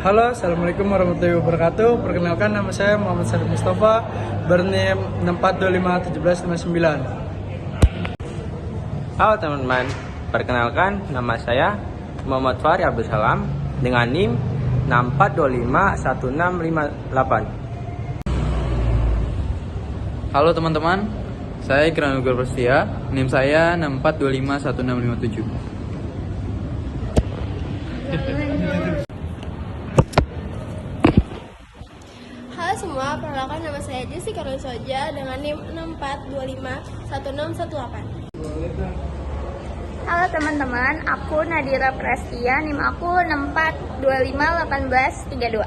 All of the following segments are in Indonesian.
Halo, Assalamualaikum warahmatullahi wabarakatuh. Perkenalkan, nama saya Muhammad Syarif Mustafa, berNIM 64251759. Halo teman-teman, perkenalkan nama saya Muhammad Fahri Abdul Salam dengan NIM 64251658. Halo teman-teman, saya Ikran Nugur Prestia, NIM saya 64251657. Halo semua, perkenalkan nama saya Jessica Soja dengan NIM 64251618. Halo teman-teman, aku Nadira Prestia, NIM aku 64251832.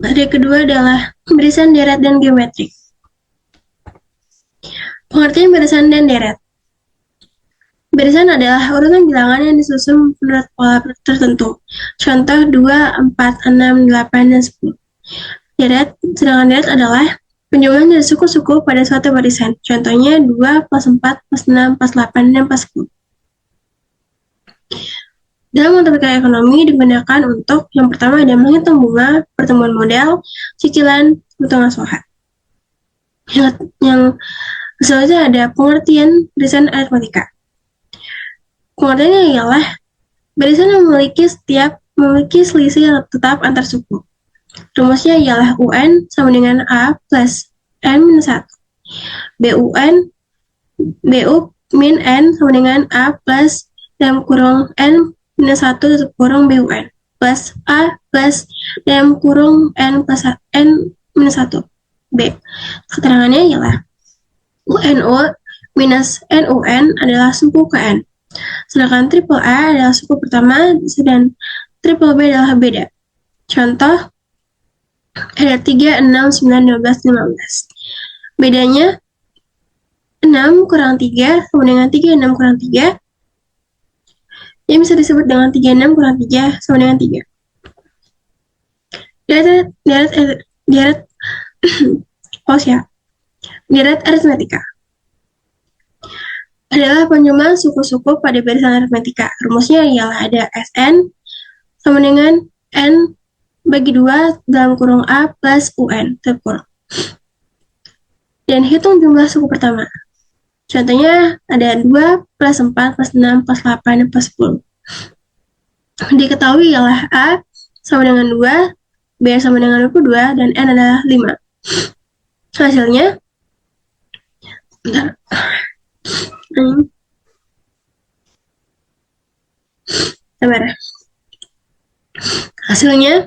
Materi kedua adalah barisan deret dan geometrik. Pengertian barisan dan deret. Barisan adalah urutan bilangan yang disusun menurut pola tertentu. Contoh 2, 4, 6, 8, dan 10. Sedangkan deret adalah penjumlahan dari suku-suku pada suatu barisan. Contohnya 2 plus 4 plus 6 plus 8 dan plus 10. Dalam matematika ekonomi digunakan untuk yang pertama ada menghitung bunga, pertumbuhan modal, cicilan, hitungan asuhan. Yang selanjutnya ada pengertian barisan aritmatika. Pengertiannya ialah barisan yang memiliki selisih yang tetap antar suku. Rumusnya ialah UN sama dengan A plus N minus 1. BU min N sama dengan A plus dalam kurung N minus 1 tutup kurung BUN plus A plus dalam kurung N plus N minus 1 B. Keterangannya ialah UNO minus NUN adalah suku ke N. Sedangkan triple A adalah suku pertama dan triple B adalah beda. Contoh ada 3, 6, 9, 12, 15. Bedanya 6 kurang 3 sama dengan 3, 6 kurang 3 yang bisa disebut dengan 36 kurang 3 sama dengan 3. Deret aritmatika adalah penjumlahan suku-suku pada barisan aritmatika. Rumusnya ialah ada Sn sama dengan N bagi 2 dalam kurung A plus UN terkurung. Dan hitung jumlah suku pertama. Contohnya ada 2 plus 4 plus 6 plus 8 plus 10. Diketahui ialah A sama dengan 2, B sama dengan 22, dan N adalah 5. Hasilnya, hasilnya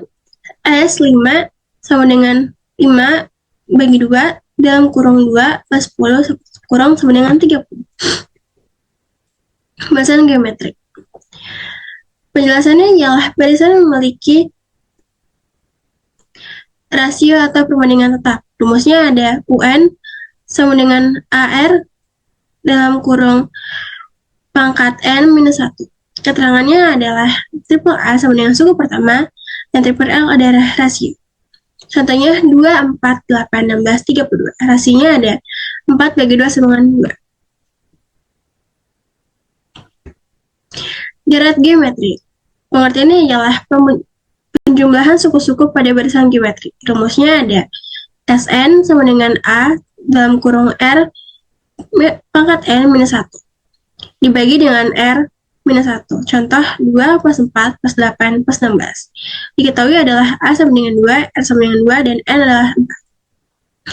S5 sama dengan 5 bagi 2 dalam kurung 2 plus 10 kurang sama dengan 30. Barisan geometrik. Penjelasannya ialah barisan memiliki rasio atau perbandingan tetap. Rumusnya ada UN sama dengan AR dalam kurung pangkat N minus 1. Keterangannya adalah triple A sama dengan suku pertama dan triple L adalah rasio. Contohnya 2, 4, 8, 16, 32. Rasionya ada 4 bagi 2 sama dengan 2. Deret geometri. Pengertiannya ialah penjumlahan suku-suku pada barisan geometri. Rumusnya ada Sn sama dengan A dalam kurung R pangkat N minus 1. Dibagi dengan R minus 1. Contoh 2 plus 4 plus 8 plus 16. Diketahui adalah A sama dengan 2, R sama dengan 2, dan N adalah 4.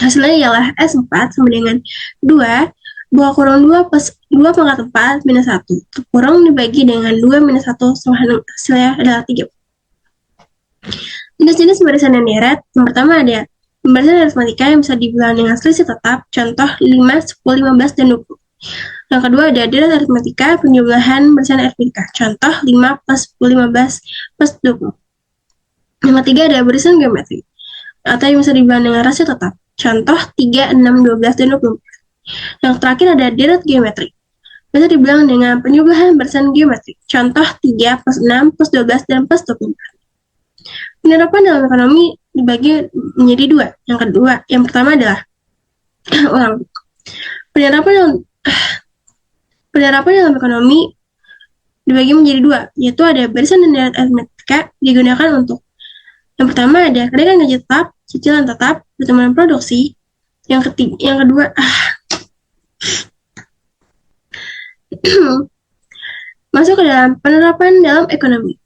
Hasilnya ialah S4 sama dengan 2, buah kurung 2 plus 2 pangkat 4 minus 1. Kurung dibagi dengan 2 minus 1 sama hasilnya adalah 3. Jenis-jenis barisan dan deret. Yang pertama ada barisan aritmatika yang bisa dibilang dengan selisih tetap. Contoh 5, 10, 15, dan 20. Yang kedua ada deret aritmatika, penjumlahan barisan aritmatika. Contoh 5 plus 10, 15 plus 20. Yang ketiga ada barisan geometri atau yang bisa dibilang dengan rasio tetap. Contoh 3, 6, 12, dan 20. Yang terakhir ada deret geometri. Bisa dibilang dengan penjumlahan barisan geometri. Contoh 3 plus 6 plus 12 dan plus 24. Penerapan dalam ekonomi dibagi menjadi dua. Yang pertama adalah Penerapan dalam, penerapan dalam ekonomi dibagi menjadi dua, yaitu ada barisan dan deret aritmatika digunakan untuk yang pertama ada kenaikan gaji tetap, cicilan tetap, pertumbuhan produksi. Yang kedua masuk ke dalam penerapan dalam ekonomi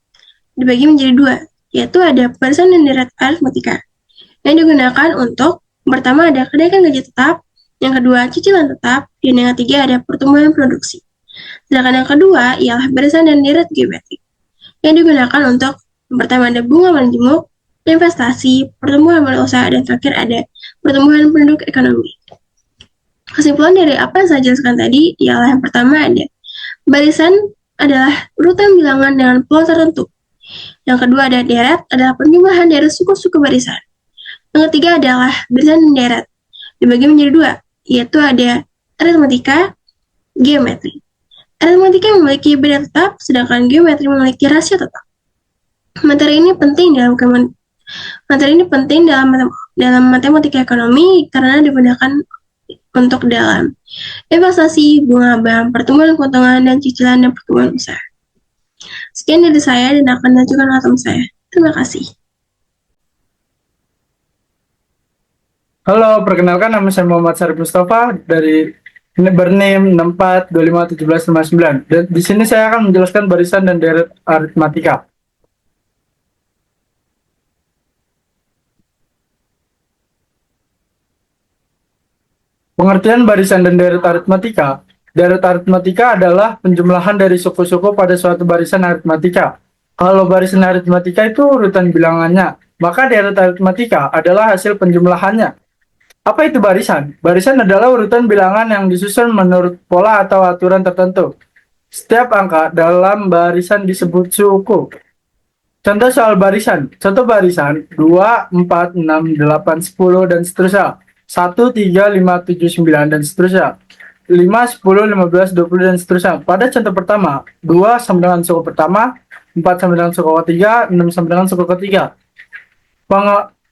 dibagi menjadi dua, yaitu ada barisan dan deret aritmatika yang digunakan untuk pertama ada kenaikan gaji tetap, yang kedua cicilan tetap, dan yang ketiga ada pertumbuhan produksi. Sedangkan yang kedua ialah barisan dan deret geometrik yang digunakan untuk pertama ada bunga menjemuk, investasi, pertumbuhan modal usaha, dan terakhir ada pertumbuhan penduduk ekonomi. Kesimpulan dari apa yang saya jelaskan tadi ialah yang pertama ada barisan adalah urutan bilangan dengan pulau tertentu. Yang kedua ada deret adalah penjumlahan dari suku-suku barisan. Yang ketiga adalah barisan dan deret dibagi menjadi dua, yaitu ada aritmatika, geometri. Aritmatika memiliki beda tetap, sedangkan geometri memiliki rasio tetap. Materi ini penting dalam matematika ekonomi karena digunakan untuk dalam investasi, bunga bank, pertumbuhan keuntungan, dan cicilan dan pertumbuhan usaha. Sekian dari saya dan akan dilanjutkan oleh teman saya. Terima kasih. Halo, perkenalkan nama saya Muhammad Syarif Mustafa dari bername 64251759. Dan di sini saya akan menjelaskan barisan dan deret aritmatika. Pengertian barisan dan deret aritmatika. Deret aritmatika adalah penjumlahan dari suku-suku pada suatu barisan aritmatika. Kalau barisan aritmatika itu urutan bilangannya, maka deret aritmatika adalah hasil penjumlahannya. Apa itu barisan? Barisan adalah urutan bilangan yang disusun menurut pola atau aturan tertentu. Setiap angka dalam barisan disebut suku. Contoh soal barisan. Contoh barisan 2, 4, 6, 8, 10, dan seterusnya. 1, 3, 5, 7, 9, dan seterusnya. 5, 10, 15, 20, dan seterusnya. Pada contoh pertama, 2 sama dengan suku pertama, 4 sama dengan suku ketiga, 6 sama dengan suku ketiga.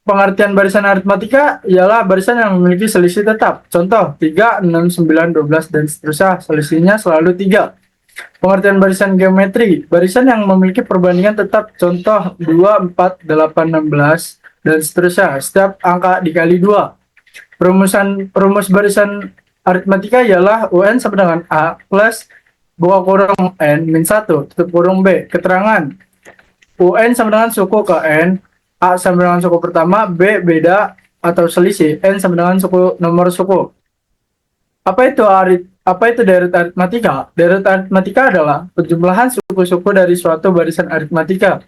Pengertian barisan aritmatika ialah barisan yang memiliki selisih tetap. Contoh 3, 6, 9, 12, dan seterusnya. Selisihnya selalu 3. Pengertian barisan geometri, barisan yang memiliki perbandingan tetap. Contoh 2, 4, 8, 16, dan seterusnya. Setiap angka dikali 2. Rumus barisan aritmatika ialah UN sama dengan A plus buka kurung N min 1 tutup kurung B. Keterangan UN sama dengan suku ke N, A sama dengan suku pertama, B beda atau selisih, N sama dengan nomor suku. Apa itu deret aritmatika? Deret aritmatika adalah penjumlahan suku-suku dari suatu barisan aritmatika.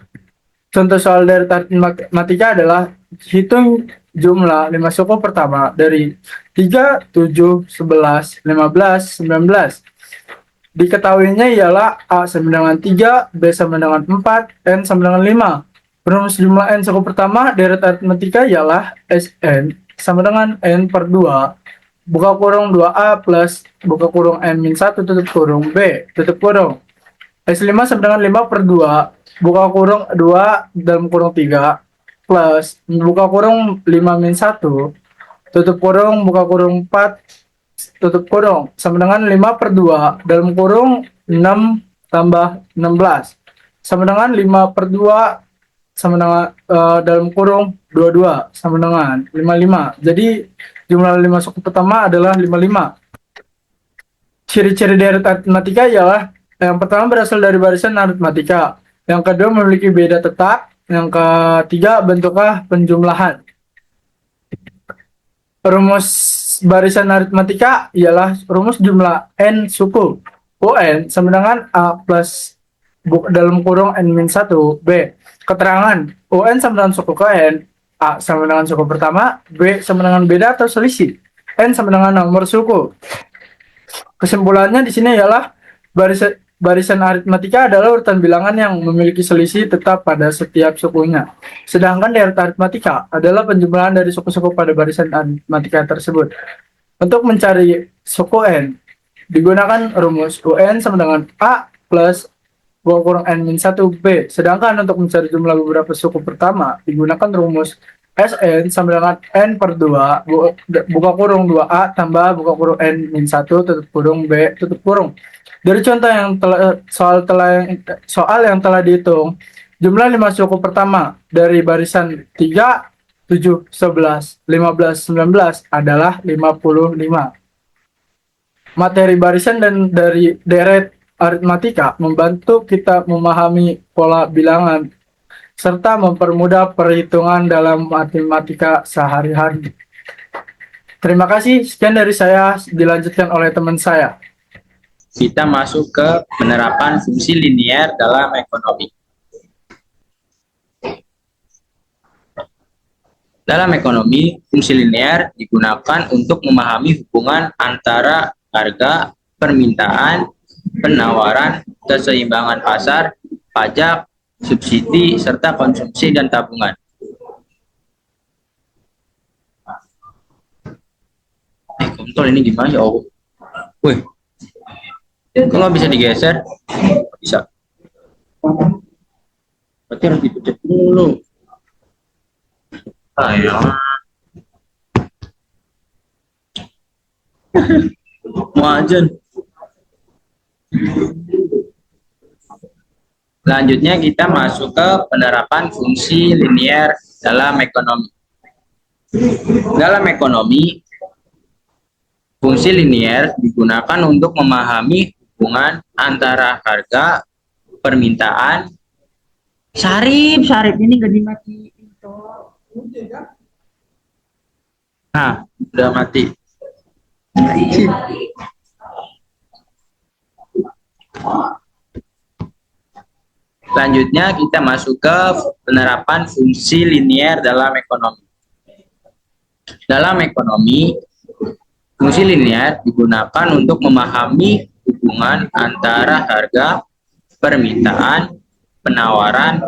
Contoh soal deret aritmatika adalah hitung jumlah 5 suku pertama dari 3, 7, 11, 15, 19. Diketahuinya ialah A sama dengan 3, B sama dengan 4, N sama dengan 5. Rumus jumlah N suku pertama deret aritmatika ialah Sn sama dengan N per 2 buka kurung 2A plus buka kurung N min 1 tutup kurung B tutup kurung. S5 sama dengan 5 per 2 buka kurung 2 dalam kurung 3 plus buka kurung 5 min 1 tutup kurung buka kurung 4 tutup kurung sama dengan 5 per 2 dalam kurung 6 tambah 16 sama dengan 5 per 2 sama dengan dalam kurung 22 sama dengan 55. Jadi jumlah 5 suku pertama adalah 55. Ciri-ciri deret aritmatika ialah yang pertama berasal dari barisan aritmatika, yang kedua memiliki beda tetap, yang ketiga bentuknya penjumlahan. Rumus barisan aritmatika ialah rumus jumlah n suku UN sama dengan A plus dalam kurung N min 1 B. Keterangan UN sama dengan suku ke N, A sama dengan suku pertama, B sama dengan beda atau selisih, N sama dengan nomor suku. Kesimpulannya di sini ialah barisan aritmatika adalah urutan bilangan yang memiliki selisih tetap pada setiap sukunya. Sedangkan deret aritmatika adalah penjumlahan dari suku-suku pada barisan aritmatika tersebut. Untuk mencari suku N, digunakan rumus UN sama dengan A plus buka kurung N min 1 B. Sedangkan untuk mencari jumlah beberapa suku pertama, digunakan rumus Sn sama dengan N per 2, buka kurung 2A tambah buka kurung N min 1 tutup kurung B tutup kurung. Dari contoh yang soal yang telah dihitung, jumlah 5 suku pertama dari barisan 3, 7, 11, 15, 19 adalah 55. Materi barisan dan dari deret aritmatika membantu kita memahami pola bilangan serta mempermudah perhitungan dalam matematika sehari-hari. Terima kasih, sekian dari saya, dilanjutkan oleh teman saya. Kita masuk ke penerapan fungsi linier dalam ekonomi. Dalam ekonomi, fungsi linier digunakan untuk memahami hubungan antara harga, permintaan, penawaran, keseimbangan pasar, pajak, subsidi, serta konsumsi dan tabungan. Kontol ini gimana ya? Oh. Wih. Kok nggak bisa digeser? Bisa. Berarti harus dipencet dulu. Ayo. Wajan. Selanjutnya kita masuk ke penerapan fungsi linier dalam ekonomi. Dalam ekonomi, fungsi linier digunakan untuk memahami hubungan antara harga, permintaan. Sarip ini gak dimatiin toh. Nah, udah mati. Selanjutnya kita masuk ke penerapan fungsi linier dalam ekonomi. Dalam ekonomi, fungsi linier digunakan untuk memahami hubungan antara harga, permintaan, penawaran,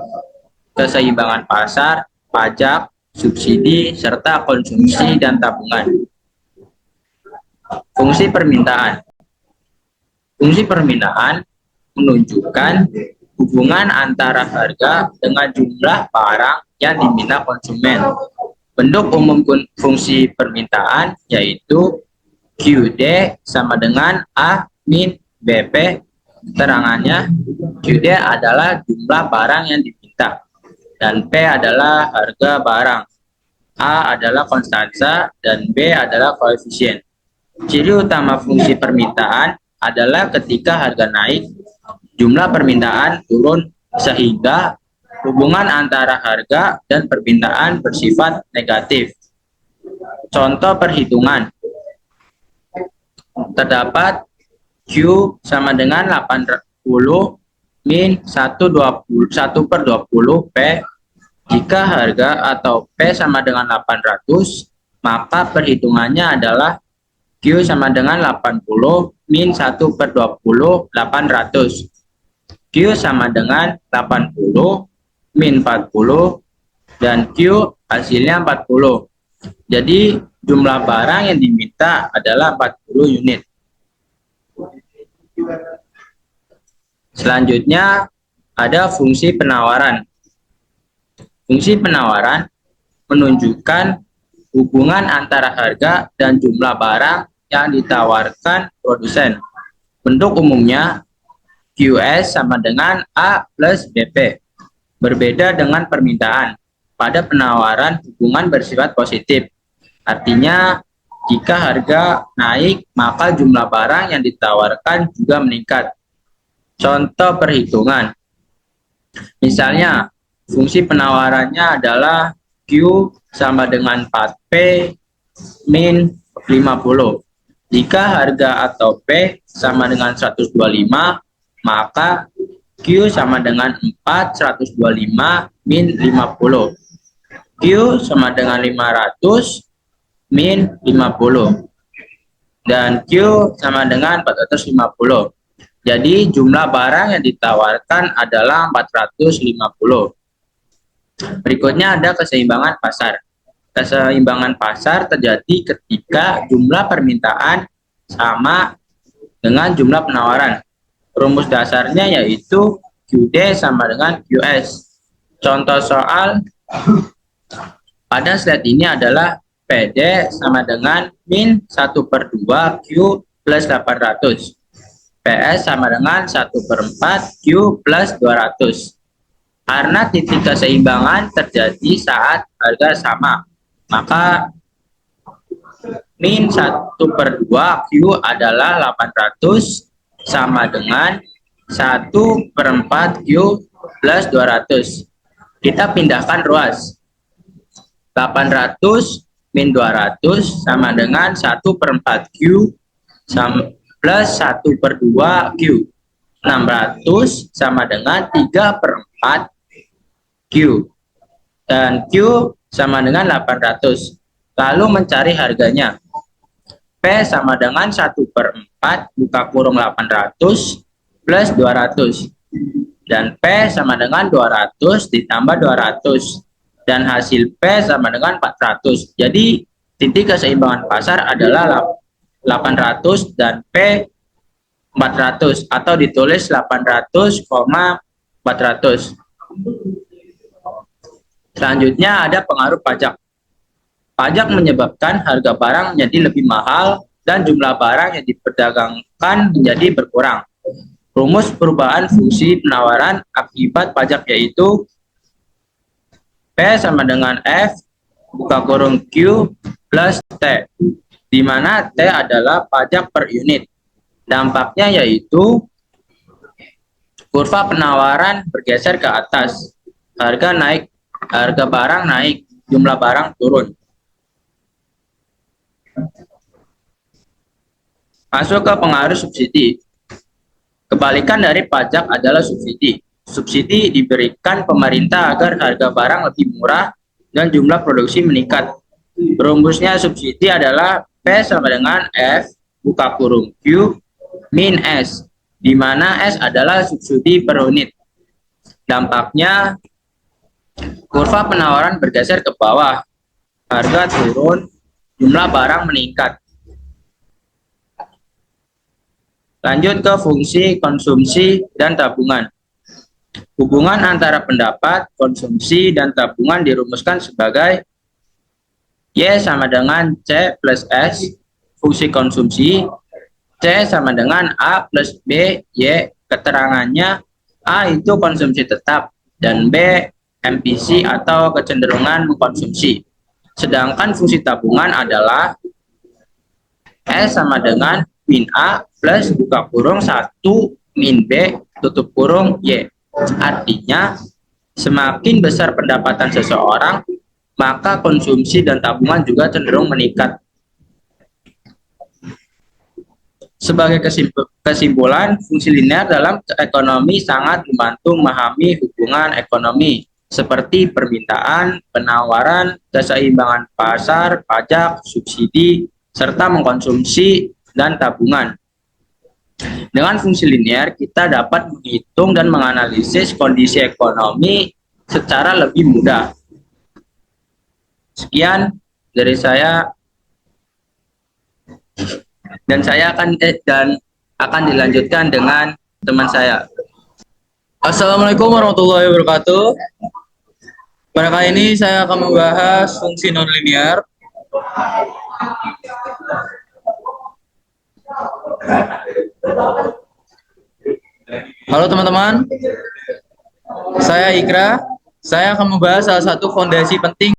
keseimbangan pasar, pajak, subsidi, serta konsumsi dan tabungan. Fungsi permintaan. Fungsi permintaan menunjukkan hubungan antara harga dengan jumlah barang yang diminta konsumen. Bentuk umum fungsi permintaan yaitu QD sama dengan A min BP. Keterangannya, QD adalah jumlah barang yang diminta dan P adalah harga barang, A adalah konstansa dan B adalah koefisien. Ciri utama fungsi permintaan adalah ketika harga naik, jumlah permintaan turun sehingga hubungan antara harga dan permintaan bersifat negatif. Contoh perhitungan. Terdapat Q sama dengan 80 min 1 per 20 P. Jika harga atau P sama dengan 800, maka perhitungannya adalah Q sama dengan 80 min 1 per 20 800. Q sama dengan 80 min 40 dan Q hasilnya 40. Jadi jumlah barang yang diminta adalah 40 unit. Selanjutnya ada fungsi penawaran. Fungsi penawaran menunjukkan hubungan antara harga dan jumlah barang yang ditawarkan produsen. Bentuk umumnya QS sama dengan A plus BP. Berbeda dengan permintaan. Pada penawaran hubungan bersifat positif. Artinya jika harga naik maka jumlah barang yang ditawarkan juga meningkat. Contoh perhitungan. Misalnya fungsi penawarannya adalah Q sama dengan 4P min 50. Jika harga atau P sama dengan 125, maka Q sama dengan 125 min 50. Q sama dengan 500 min 50. Dan Q sama dengan 450. Jadi jumlah barang yang ditawarkan adalah 450. Berikutnya ada keseimbangan pasar. Keseimbangan pasar terjadi ketika jumlah permintaan sama dengan jumlah penawaran. Rumus dasarnya yaitu QD sama dengan QS. Contoh soal pada slide ini adalah PD sama dengan min 1/2 Q plus 800. PS sama dengan 1/4 Q plus 200. Karena titik keseimbangan terjadi saat harga sama, maka min 1/2 Q adalah 800 sama dengan 1/4 Q plus 200. Kita pindahkan ruas. 800 min 200 sama dengan 1/4 Q plus 1/2 Q. 600 sama dengan 3/4 Q. Dan Q sama dengan 800. Lalu mencari harganya. P sama dengan 1/4 buka kurung 800 plus 200. Dan P sama dengan 200 ditambah 200. Dan hasil P sama dengan 400. Jadi titik keseimbangan pasar adalah 800 dan P 400 atau ditulis 800,400. Selanjutnya ada pengaruh pajak. Pajak menyebabkan harga barang menjadi lebih mahal dan jumlah barang yang diperdagangkan menjadi berkurang. Rumus perubahan fungsi penawaran akibat pajak yaitu P sama dengan F buka kurung Q plus T, di mana T adalah pajak per unit. Dampaknya yaitu kurva penawaran bergeser ke atas, harga naik, harga barang naik, jumlah barang turun. Masuk ke pengaruh subsidi. Kebalikan dari pajak adalah subsidi. Subsidi diberikan pemerintah agar harga barang lebih murah dan jumlah produksi meningkat. Rumusnya subsidi adalah P sama dengan F buka kurung Q min S, di mana S adalah subsidi per unit. Dampaknya kurva penawaran bergeser ke bawah, harga turun, jumlah barang meningkat. Lanjut ke fungsi konsumsi dan tabungan. Hubungan antara pendapat, konsumsi, dan tabungan dirumuskan sebagai Y sama dengan C plus S, fungsi konsumsi, C sama dengan A plus B, Y. Keterangannya A itu konsumsi tetap, dan B MPC atau kecenderungan mengkonsumsi. Sedangkan fungsi tabungan adalah S sama dengan min A plus buka kurung 1 min B tutup kurung Y. Artinya, semakin besar pendapatan seseorang, maka konsumsi dan tabungan juga cenderung meningkat. Sebagai kesimpulan, fungsi linear dalam ekonomi sangat membantu memahami hubungan ekonomi seperti permintaan, penawaran, keseimbangan pasar, pajak, subsidi, serta mengkonsumsi dan tabungan. Dengan fungsi linear, kita dapat menghitung dan menganalisis kondisi ekonomi secara lebih mudah. Sekian dari saya, dan saya akan dilanjutkan dengan teman saya. Assalamualaikum warahmatullahi wabarakatuh. Pada kali ini saya akan membahas fungsi nonlinear. Halo teman-teman, saya Ikra. Saya akan membahas salah satu fondasi penting